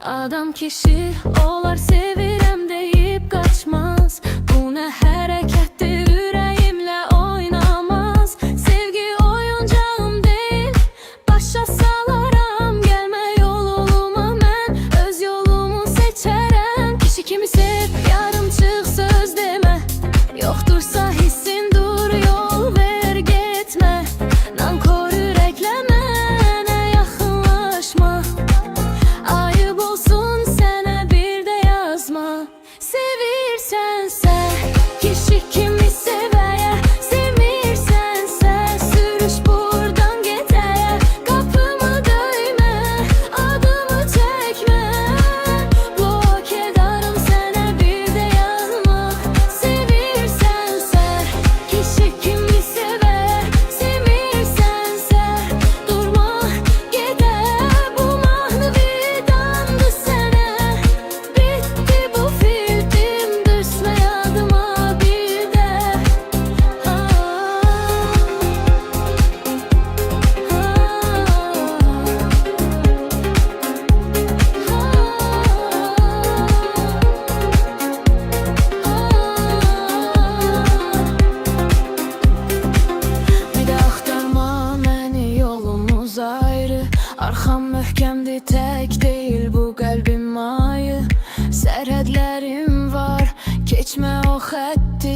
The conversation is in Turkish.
Adam kişi olar sevirəm deyip kaçmaz. Bu ne harekettir, yüreğimle oynamaz. Sevgi oyuncağım değil, başa salaram. Gelme yoluma, mən öz yolumu seçerəm. Kişi kimi sev, yarım çık söz deme. Yoktursa hissin dur, yol ver gitme. Nankor yürekleme, ne yakınlaşma. Ayıp olsun sana bir de yazma. Sevirsense kişi kimi seveye, semirsense sürüş buradan gideye. Kapımı döyme, adımı çekme. Blok ederim sana bir de yazma. Sevirsense kişi kimi seveye, semirsense durma gideye. Bu manevidandı sana, bitti bu filmdim, düşme yadıma bir de. Bir de axtarma məni, yolumuz ayrı. Arxam möhkəmdir, tək deyil bu qəlbim ayı. Sərhədlərim var, keçmə o xətti.